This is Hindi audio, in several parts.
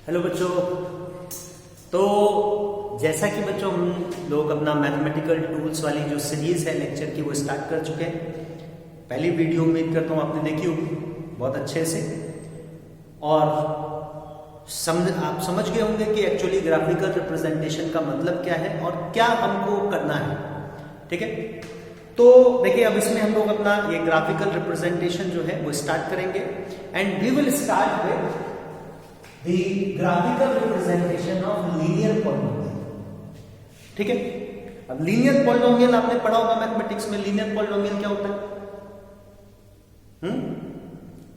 हेलो बच्चों। तो जैसा कि बच्चों हम लोग अपना मैथमेटिकल टूल्स वाली जो सीरीज है लेक्चर की वो स्टार्ट कर चुके हैं। पहली वीडियो उम्मीद करता हूँ आपने देखी होगी बहुत अच्छे से, और आप समझ गए होंगे कि एक्चुअली ग्राफिकल रिप्रेजेंटेशन का मतलब क्या है और क्या हमको करना है। ठीक है, तो देखिए अब इसमें हम लोग अपना ये ग्राफिकल रिप्रेजेंटेशन जो है वो स्टार्ट करेंगे and we will start with the graphical representation of linear polynomial. ठीक है, अब लीनियर पॉलिनोमियल आपने पढ़ा होगा मैथमेटिक्स में। लीनियर पॉलिनोमियल क्या होता है?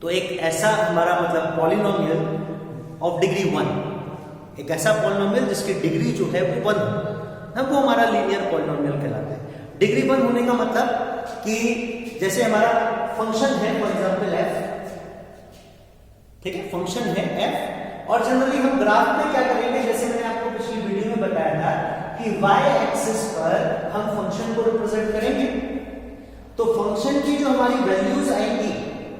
तो एक ऐसा हमारा मतलब पॉलिनोमियल ऑफ डिग्री 1, एक ऐसा पॉलिनोमियल जिसकी डिग्री जो है वो 1 है, वो हमारा लीनियर पॉलिनोमियल कहलाता है। डिग्री 1 होने का मतलब कि जैसे हमारा फंक्शन है फॉर एग्जांपल f, ठीक है, फंक्शन है f, और जनरली हम ग्राफ में क्या करेंगे, जैसे मैंने आपको पिछली वीडियो में बताया था कि y एक्सिस पर हम फंक्शन को रिप्रेजेंट करेंगे। तो फंक्शन की जो हमारी वैल्यूज आएंगी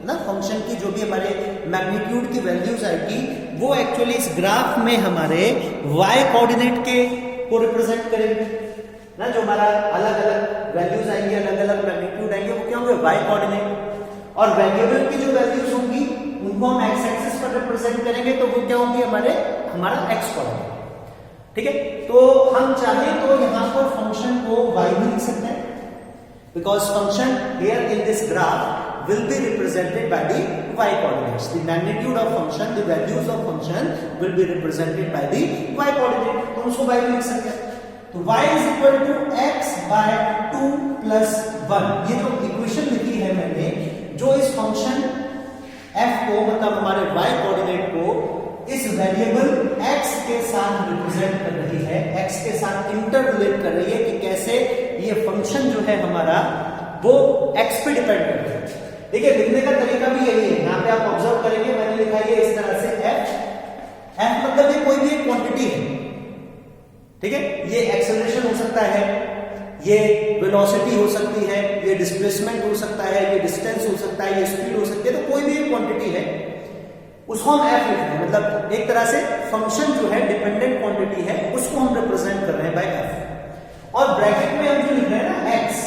ना, फंक्शन की जो भी हमारे मैग्नीट्यूड की वैल्यूज आएगी वो एक्चुअली इस ग्राफ में हमारे y कोऑर्डिनेट के को रिप्रेजेंट करेंगे ना। जो हमारा अलग अलग वैल्यूज आएंगे, अलग अलग मैग्नीट्यूड आएंगे, वो क्या होंगे? y coordinate. और वेरिएबल की जो वैल्यूज होंगी उनको हम x एक्सिस पर रिप्रेजेंट करेंगे, तो वो क्या होंगी? हमारा x कोऑर्डिनेट। ठीक है, तो हम चाहे तो यहां पर फंक्शन को y भी लिख सकते हैं, because function here in this graph will be represented by the y coordinates. The magnitude of function, the values of function will be represented by the y coordinate, तो उसको y भी लिख सकते हैं। तो y is equal to x by 2 plus 1। ये जो इक्वेशन लिखी है मैंने, जो इस फंक्शन f को मतलब हमारे y कोऑर्डिनेट को इस वेरिएबल x के साथ रिप्रेजेंट कर रही है, x के साथ इंटर रिलेट कर रही है कि कैसे ये फंक्शन जो है हमारा वो x पे डिपेंड करता है। देखिए लिखने का तरीका भी यही है, यहाँ पे आप ऑब्जर्व करेंगे मैंने लिखा है इस तरह से f मतलब ये कोई भी एक क्वांटिटी है। ठीक है, ये एक्सेलरेशन हो सकता है, ये वेलोसिटी हो सकती है, ये डिस्प्लेसमेंट हो सकता है, ये डिस्टेंस हो सकता है, ये स्पीड हो सकती है, तो कोई भी एक क्वांटिटी है उसको हम f लिख रहे हैं। मतलब एक तरह से फंक्शन जो है डिपेंडेंट क्वांटिटी है, उसको हम रिप्रेजेंट कर रहे हैं बाय f। और ब्रैकेट में हम जो लिख रहे हैं ना x,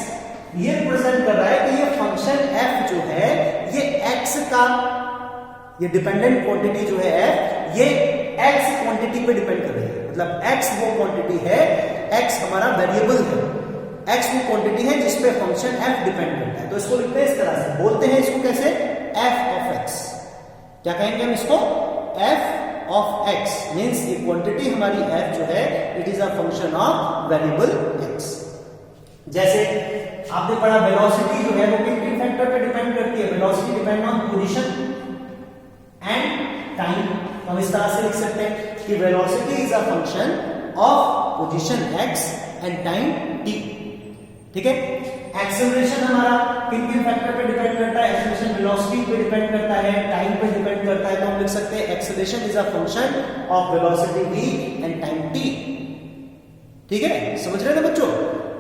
ये रिप्रेजेंट कर रहा है कि ये फंक्शन f जो है ये x का, ये डिपेंडेंट क्वांटिटी जो है f, ये x क्वांटिटी पे डिपेंड कर रही है। मतलब x वो क्वांटिटी है, x हमारा वेरिएबल है, x वो क्वांटिटी है जिसपे फंक्शन f डिपेंड करता है। तो इसको लिखते हैं इस तरह से, बोलते हैं इसको कैसे? f of x। क्या कहेंगे हम इसको? f ऑफ x मींस ये क्वांटिटी हमारी f जो है it is a function of variable x। जैसे आपने पढ़ा वेलोसिटी जो है वो किन फैक्टर पे डिपेंड करती है? Velocity depend on position and time. हम इस तरह से लिख सकते हैं कि velocity is a function of position x and time t। ठीक है, एक्सेलरेशन हमारा किन किन फैक्टर पे डिपेंड करता है? एक्सेलरेशन वेलोसिटी पे डिपेंड करता है, टाइम पे डिपेंड करता है, तो हम लिख सकते हैं acceleration is a function of velocity v and time t। ठीक है, समझ रहे हैं ना बच्चों?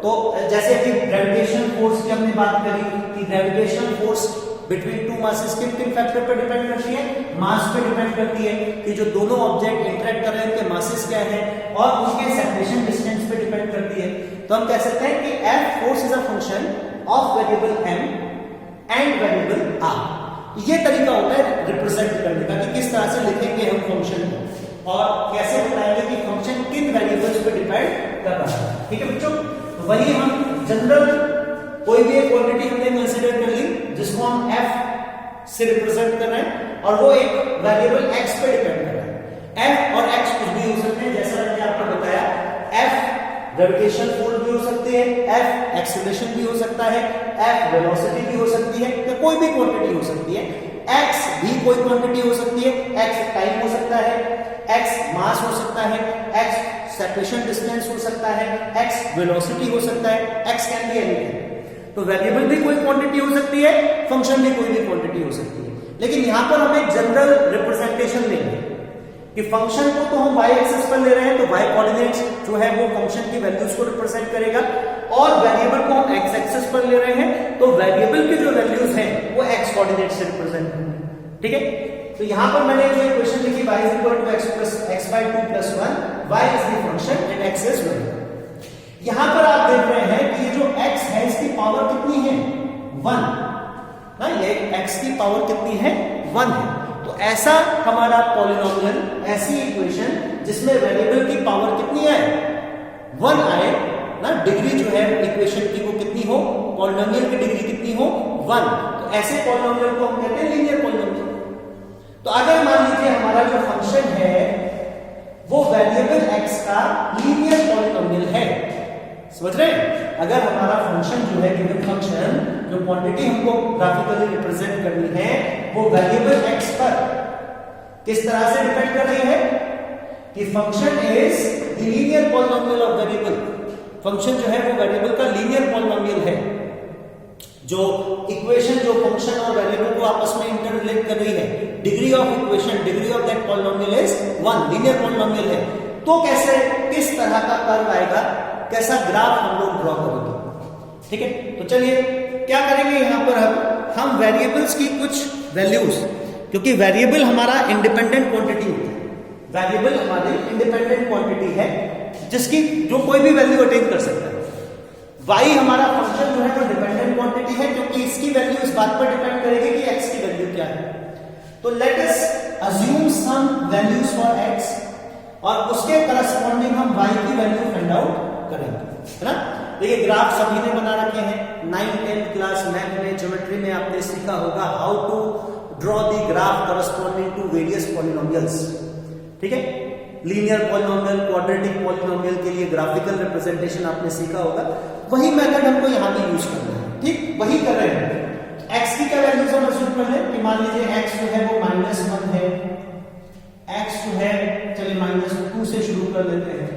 तो जैसे कि ग्रेविटेशन फोर्स की हमने बात करी कि gravitation force between two masses किन किन फैक्टर पे डिपेंड करती है? मास पे डिपेंड करती है कि जो दोनों ऑब्जेक्ट इंटरेक्ट कर रहे हैं उनके मासेस क्या है, और उनके सेपरेशन डिस्टेंस पे डिपेंड करती है। तो हम कह सकते हैं कि F force is a function of variable m and variable r। ये तरीका होता है रिप्रेजेंट करने का कि किस तरह से लिखेंगे हम फंक्शन को और कैसे बताएंगे कि फंक्शन किन वेरिएबल्स पे डिपेंड कर रहा है। ठीक है बच्चों, तो वही हम जनरल कोई भी एक क्वांटिटी हमने कंसीडर कर ली जिसको हम f से रिप्रेजेंट कर रहे हैं, और वो एक वेरिएबल x पे डिपेंड कर रहा है। f और x कुछ भी हो सकते हैं, जैसा मैंने आपको बताया f ग्रेविटेशन फोर्स भी हो सकती है, f एक्सेलरेशन भी हो सकता है, f वेलोसिटी भी हो सकती है, या कोई भी क्वांटिटी हो सकती है। x भी कोई क्वांटिटी हो सकती है, x टाइम हो सकता है, x मास हो सकता है, x सेपरेशन डिस्टेंस हो सकता है, x वेलोसिटी हो सकता है, x कैन बी एनीथिंग। तो वेरिएबल भी कोई क्वांटिटी हो सकती है, फंक्शन भी कोई भी क्वांटिटी हो सकती है। लेकिन यहां पर हम एक जनरल रिप्रेजेंटेशन लेंगे कि फंक्शन को तो हम y एक्सिस पर ले रहे हैं, तो y कोऑर्डिनेट्स जो है वो फंक्शन की वैल्यूज को रिप्रेजेंट करेगा, और वेरिएबल को हम x एक्सिस पर ले रहे हैं तो वेरिएबल की जो वैल्यूज हैं वो x कोऑर्डिनेट से रिप्रेजेंट होंगे। ठीक है, तो यहां पर मैंने जो इक्वेशन लिखी y is equal to x by 2 plus 1, y is the function and x is 1। यहां पर आप देख रहे हैं कि ये जो x है इसकी पावर कितनी है 1 ना, ये x की पावर कितनी है 1 है। तो ऐसा हमारा पॉलिनोमियल, ऐसी इक्वेशन जिसमें वेरिएबल की पावर कितनी है 1 आए ना, डिग्री जो है इक्वेशन की वो कितनी हो, पॉलिनोमियल की डिग्री कितनी हो 1, तो ऐसे पॉलिनोमियल को हम कहते हैं लीनियर पॉलिनोमियल। तो अगर मान लीजिए हमारा जो फंक्शन है वो वेरिएबल x का लीनियर पॉलिनोमियल है, समझ रहे हैं? अगर हमारा फंक्शन जो है गिवन फंक्शन, जो क्वांटिटी हमको ग्राफिकली रिप्रेजेंट करनी है वो वेरिएबल x पर किस तरह से डिपेंड कर रही है कि function is the linear polynomial of variable. Function जो है वो वेरिएबल का लीनियर पॉलिनोमियल है। जो इक्वेशन जो फंक्शन और वेरिएबल को आपस में इंटररिलेट कर रही है, degree of equation, degree of that polynomial is 1, linear polynomial है। तो कैसे, किस तरह का कर्व आएगा, कैसा ग्राफ हम लोग ड्रॉ करेंगे, ठीक है? तो चलिए क्या करेंगे, यहां पर हम वेरिएबल्स की कुछ वैल्यूज, क्योंकि वेरिएबल हमारा इंडिपेंडेंट क्वांटिटी होता है, वेरिएबल हमारी इंडिपेंडेंट क्वांटिटी है जिसकी जो कोई भी वैल्यू अटेन कर सकता है। y हमारा फंक्शन जो है वो डिपेंडेंट क्वांटिटी है, क्योंकि इसकी वैल्यू इस बात पर डिपेंड करेगी कि x की वैल्यू क्या है। तो let us assume some values for x और उसके करस्पॉन्डिंग हम y की वैल्यू फाइंड आउट करेंगे, है ना? देखिए ग्राफ सभी ने बना रखे हैं, 9th-10th क्लास मैथ में, ज्योमेट्री में आपने सीखा होगा how to draw the graph corresponding to various polynomials, ठीक है? लीनियर पॉलिनोमियल, क्वाड्रेटिक पॉलिनोमियल के लिए ग्राफिकल रिप्रेजेंटेशन आपने सीखा होगा, वही मेथड हमको यहां पे यूज करना है, ठीक? वही कर रहे हैं। x की क्या वैल्यूज हम अज्यूम कर लें कि मान लीजिए x जो है वो -1 है, x जो है चलिए -2 से शुरू कर लेते हैं।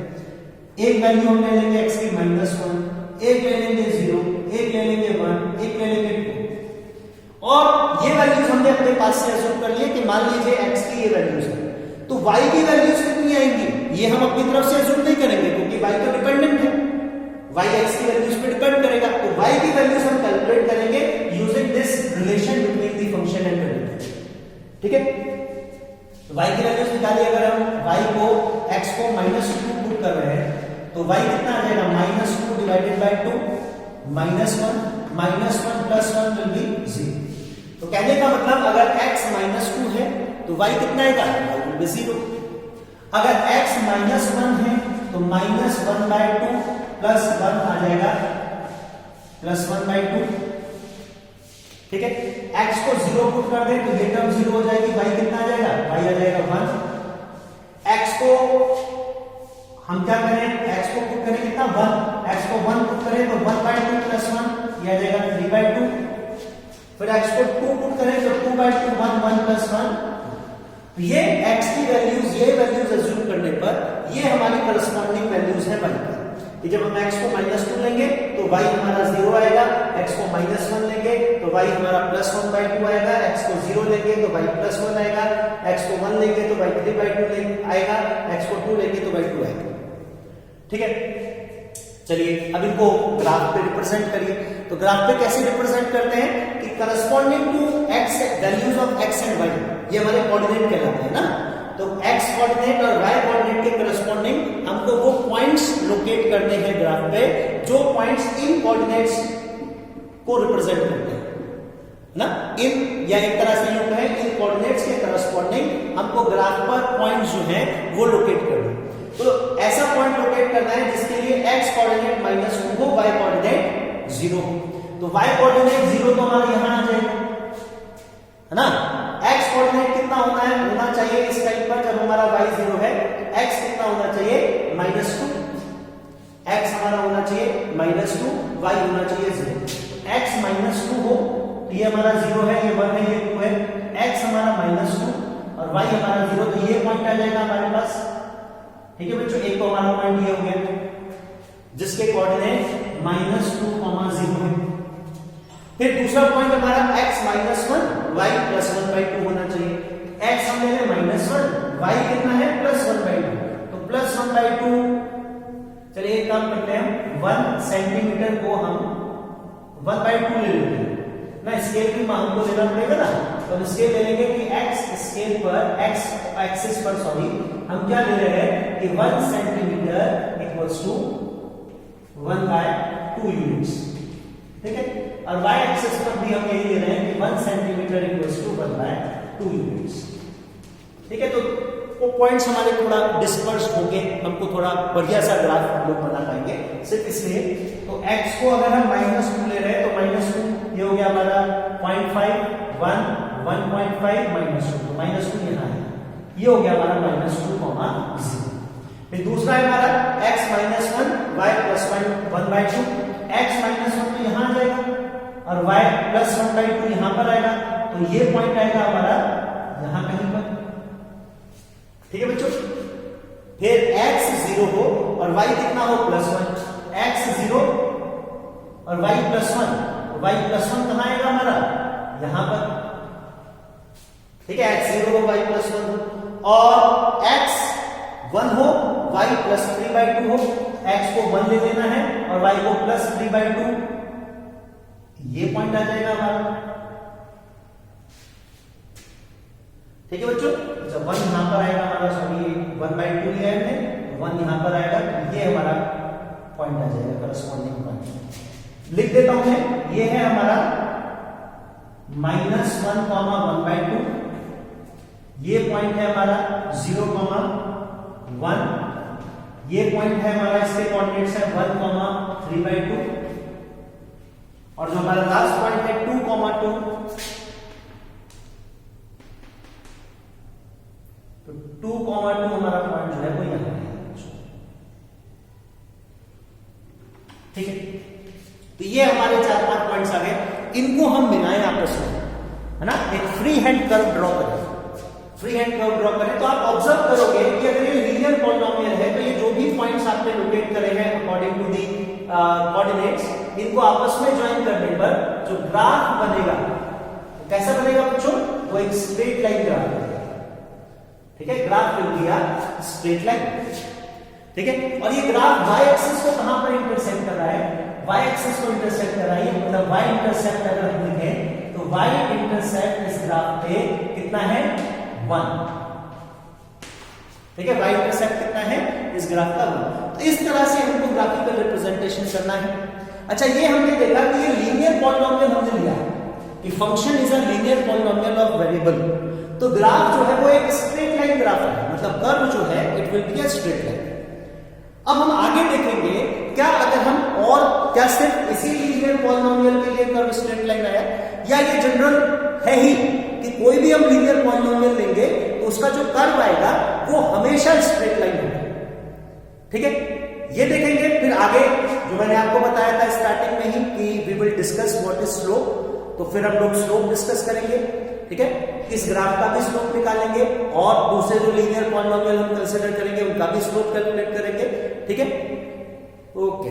एक वैल्यू हम ले लेंगे x की -1, एक ले लेंगे 0, एक ले लेंगे 1, एक ले लेंगे 2, और ये वैल्यूज हमने अपने पास से अज्यूम कर लिए कि मान लीजिए x की ये वैल्यूज है, तो y की वैल्यूज कितनी आएंगी ये हम अपनी तरफ से अज्यूम नहीं करेंगे, क्योंकि y तो डिपेंडेंट है, y x की वैल्यूज पे डिपेंड करेगा। तो y की वैल्यूज हम कैलकुलेट करेंगे using this relation between the function and variable, ठीक है? तो y की वैल्यूज निकालिए, अगर हम y को x को -2 पुट कर रहे हैं तो y कितना आ जाएगा, -2 divided by 2, -1 plus 1 will be 0। तो कहने का मतलब अगर x -2 है तो y कितना आएगा, y विल बी 0। अगर x -1 है तो -1/2 प्लस 1 आ जाएगा, +1/2, ठीक है? x को 0 पुट कर दें तो ये टर्म 0 हो जाएगी, y कितना आ जाएगा, y आ जाएगा 1। x को हम क्या करें, x को पुट करें कितना 1, x को 1 पुट करें तो 1/2 प्लस 1 ये आ जाएगा 3/2। फिर x को 2 पुट करें तो 2/2, 1 प्लस 1। तो ये x की वैल्यूज, ये वैल्यूज अज्यूम करने पर ये हमारी करस्पॉन्डिंग वैल्यूज है y की। कि जब हम x को -2 लेंगे तो y हमारा 0 आएगा, x को -1 लेंगे तो y हमारा +1/2 आएगा, x को 0 लेंगे तो y +1 आएगा, x को 1 लेंगे तो y 3/2 आएगा, x को 2 लेंगे तो y 2 आएगा, ठीक है? चलिए अब इनको ग्राफ पे रिप्रेजेंट करिए। तो ग्राफ पे कैसे रिप्रेजेंट करते हैं कि corresponding to x, values of x and y, ये हमारे कोऑर्डिनेट कहलाते हैं ना। तो x कोऑर्डिनेट और y कोऑर्डिनेट के करस्पॉन्डिंग हमको वो पॉइंट्स लोकेट करने हैं ग्राफ पे जो पॉइंट्स इन कोऑर्डिनेट्स को रिप्रेजेंट करते हैं ना। इन या एक तरह से यूं कहें इन कोऑर्डिनेट्स के करस्पॉन्डिंग हमको ग्राफ पर पॉइंट्स जो हैं वो लोकेट करना है। तो ऐसा पॉइंट लोकेट करना है जिसके लिए x कोऑर्डिनेट -2 हो, y कोऑर्डिनेट 0 हो। तो y कोऑर्डिनेट 0 तो हमारा यहां आ जाएगा, है ना। x कोऑर्डिनेट कितना होना चाहिए इस टाइम पर जब हमारा y 0 है, x कितना होना चाहिए -2, x हमारा होना चाहिए -2, y होना चाहिए 0। x -2 हो तो ये हमारा 0 है, ये 1 है, ये 2 है, x हमारा -2 और y हमारा 0, तो ये पॉइंट आ जाएगा हमारे पास, ठीक है बच्चों। एक तो हमारा पॉइंट ये हो गया जिसके कोऑर्डिनेट -2, 0 है। फिर दूसरा पॉइंट हमारा x -1, y +1/2 होना चाहिए। x हम ले लें -1, y कितना है +1/2, तो +1/2, चलिए एक काम करते हैं 1 सेंटीमीटर को हम 1/2 ले लेते हैं ना। स्केल भी हमको लेना पड़ेगा ना, तो हम स्केल ले लेंगे कि x स्केल के ऊपर एक्स एक्सिस पर सॉरी हम क्या ले रहे हैं कि 1 सेंटीमीटर इक्वल्स टू 1/2 यूनिट्स, ठीक है। और y एक्सिस पर भी हम यही ले रहे हैं कि 1 सेंटीमीटर इक्वल्स टू 1/2 यूनिट्स, ठीक है। तो वो पॉइंट्स हमारे थोड़ा डिस्पर्स होंगे, हमको थोड़ा बढ़िया सा ग्राफ हम लोग बना पाएंगे सिर्फ इसलिए। तो x को अगर हम -2 ले रहे हैं तो -2 ये हो गया हमारा 0.5 1 1.5 -2 तो -2 यहाँ है, ये हो गया हमारा -2, 0। फिर दूसरा है हमारा x - 1 y + 1/2, x - 1 तो यहाँ आ जाएगा और y + 1/2 यहाँ पर आएगा, तो ये पॉइंट आएगा हमारा यहाँ कहीं पर, ठीक है बच्चों। फिर x 0 हो और y कितना हो +1, x 0 और y +1, y +1 कहाँ आएगा हमारा यहां पर, ठीक है। x 0 हो y +1 हो और x 1 हो y +3/2 हो, x को 1 ले लेना है और y को +3/2, ये पॉइंट आ जाएगा हमारा, ठीक है बच्चों। जब 1 यहां पर आएगा हमारा, सॉरी 1/2 लिया है 1 यहां पर आएगा, ये हमारा पॉइंट आ जाएगा, करस्पॉन्डिंग पॉइंट लिख देता हूं मैं। ये है हमारा -1, 1/2, ये पॉइंट है हमारा 0, 1, ये पॉइंट है हमारा, इसके कोऑर्डिनेट्स है 1, 3/2 और जो हमारा लास्ट पॉइंट है 2, 2, तो 2, 2 हमारा पॉइंट जो है वो यहां है, ठीक है। तो ये हमारे 4-5 पॉइंट्स आ गए, इनको हम मिलाएं आपस में, है ना। एक फ्री हैंड कर्व ड्रॉ करें, फ्री हैंड कर्व ड्रॉ करें तो आप ऑब्जर्व करोगे कि अगर ये लीनियर पॉलिनोमियल है तो ये जो भी पॉइंट्स आपने लोकेट करे हैं अकॉर्डिंग टू दी कोऑर्डिनेट्स, इनको आपस में ज्वाइन करने पर जो ग्राफ बनेगा तो कैसा बनेगा बच्चों, वो एक स्ट्रेट लाइन ग्राफ बनेगा, ठीक है। Graph will be a straight line, ठीक है। और ये ग्राफ y एक्सिस को कहां पर इंटरसेक्ट कर रहा है, y एक्सिस को इंटरसेक्ट कर रहा है, मतलब y इंटरसेप्ट अगर हम लिखें तो y इंटरसेप्ट इस ग्राफ पे कितना है 1, ठीक है। y इंटरसेप्ट कितना है इस ग्राफ का 1। तो इस तरह से हमको ग्राफिकल रिप्रेजेंटेशन करना है। अच्छा, ये हमने देखा कि ये लीनियर पॉलिनोमियल हमने लिया कि function is a linear polynomial of variable, तो ग्राफ जो है वो एक स्ट्रेट लाइन ग्राफ है, मतलब कर्व जो है it will be a straight line. अब हम आगे देखेंगे क्या अगर हम और क्या सिर्फ इसी लीनियर पॉलिनोमियल के लिए कर्व स्ट्रेट लाइन आया, या ये जनरल है ही कि कोई भी हम लीनियर पॉलिनोमियल लेंगे तो उसका जो कर्व आएगा वो हमेशा स्ट्रेट लाइन होगा, ठीक है। ये देखेंगे। फिर आगे जो मैंने आपको बताया था स्टार्टिंग में ही कि we will discuss what is slope, तो फिर हम लोग स्लोप डिस्कस करेंगे, ठीक है। इस ग्राफ का भी स्लोप निकालेंगे और दूसरे जो लीनियर पॉलिनोमियल हम कंसीडर करेंगे उनका भी स्लोप कैलकुलेट करेंगे, ठीक है। ओके।